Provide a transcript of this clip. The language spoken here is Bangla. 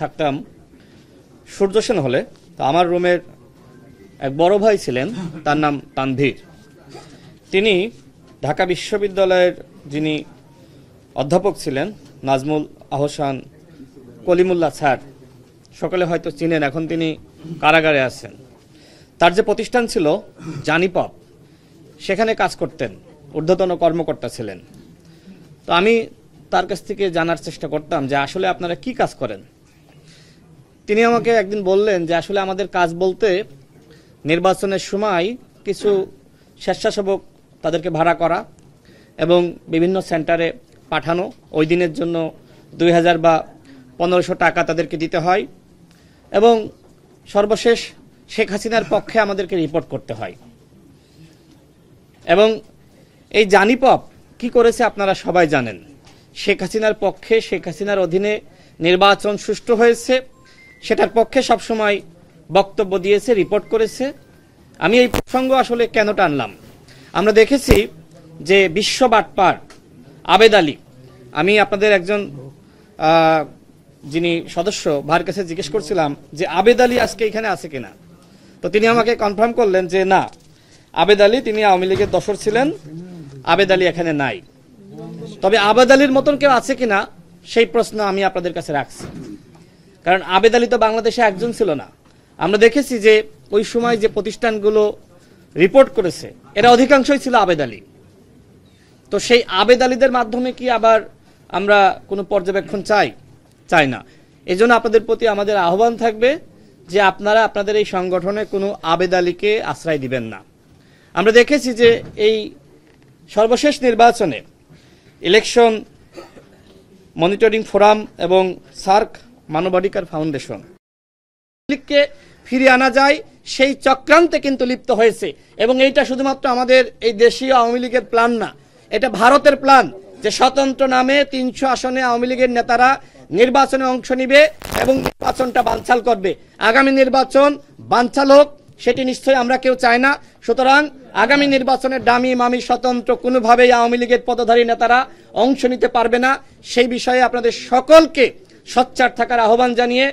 থাকতাম সূর্য সেন হলে। তো আমার রুমের এক বড় ভাই ছিলেন, তার নাম তানভীর। তিনি ঢাকা বিশ্ববিদ্যালয়ের যিনি অধ্যাপক ছিলেন, নাজমুল আহসান কলিমুল্লাহ স্যার, সকলে হয়তো চিনেন, এখন তিনি কারাগারে আছেন। তার যে প্রতিষ্ঠান ছিল জানিপপ, সেখানে কাজ করতেন, ঊর্ধ্বতন কর্মকর্তা ছিলেন। তো আমি তার কাছ থেকে জানার চেষ্টা করতাম যে আসলে আপনারা কি কাজ করেন। তিনি আমাকে একদিন বললেন যে আসলে আমাদের কাজ বলতে নির্বাচনের সময় কিছু স্বেচ্ছাসেবক তাদেরকে ভাড়া করা এবং বিভিন্ন সেন্টারে পাঠানো, ওই দিনের জন্য 2000 বা 1500 টাকা তাদেরকে দিতে হয়, এবং সর্বশেষ শেখ হাসিনার পক্ষে আমাদেরকে রিপোর্ট করতে হয়। এবং এই জানিপপ কি করেছে আপনারা সবাই জানেন। শেখ হাসিনার পক্ষে, শেখ হাসিনার অধীনে নির্বাচন সুষ্ঠু হয়েছে, সেটার পক্ষে সবসময় বক্তব্য দিয়েছে, রিপোর্ট করেছে। আমি এই প্রসঙ্গ আসলে কেন টানলাম, আমরা দেখেছি যে বিশ্ব বাটপার আবেদ আলী, আমি আপনাদের একজন যিনি সদস্য ভাইয়ের কাছে জিজ্ঞেস করছিলাম যে আবেদ আলী আজকে এখানে আছে কিনা। তো তিনি আমাকে কনফার্ম করলেন যে না, আবেদ আলী, তিনি আওয়ামী লীগের দোসর ছিলেন, আবেদ আলী এখানে নাই। তবে আবেদ আলীর মতন কেউ আছে কিনা সেই প্রশ্ন আমি আপনাদের কাছে রাখছি, কারণ আবেদ আলী তো বাংলাদেশে একজন ছিল না। আমরা দেখেছি যে ওই সময় যে প্রতিষ্ঠানগুলো রিপোর্ট করেছে এরা অধিকাংশই ছিল আবেদ আলী। তো সেই আবেদ আলীদের মাধ্যমে কি আবার আমরা কোনো পর্যবেক্ষণ চাই না। এজন্য আপনাদের প্রতি আমাদের আহ্বান থাকবে যে আপনারা আপনাদের এই সংগঠনে কোনো আবেদ আলীকে আশ্রয় দিবেন না। আমরা দেখেছি যে এই সর্বশেষ নির্বাচনে ইলেকশন মনিটরিং ফোরাম এবং সার্ক মানবাধিকার ফাউন্ডেশন লীগকে ফিরিয়ে আনা যায় সেই চক্রান্তে কিন্তু লিপ্ত হয়েছে। এবং এইটা শুধুমাত্র আমাদের এই দেশীয় আওয়ামী লীগের প্ল্যান না, এটা ভারতের প্ল্যান, যে স্বতন্ত্র নামে 300 আসনে আওয়ামী লীগের নেতারা নির্বাচনে অংশ নিবে এবং নির্বাচনটা বানচাল করবে। আগামী নির্বাচন বানচাল হোক, সেটি নিশ্চয়ই আমরা কেউ চাই না। সুতরাং আগামী নির্বাচনে ডামি মামি স্বতন্ত্র কোনোভাবেই আওয়ামী লীগের পদধারী নেতারা অংশ নিতে পারবে না। সেই বিষয়ে আপনাদের সকলকে সোচ্চার থাকার আহ্বান জানিয়ে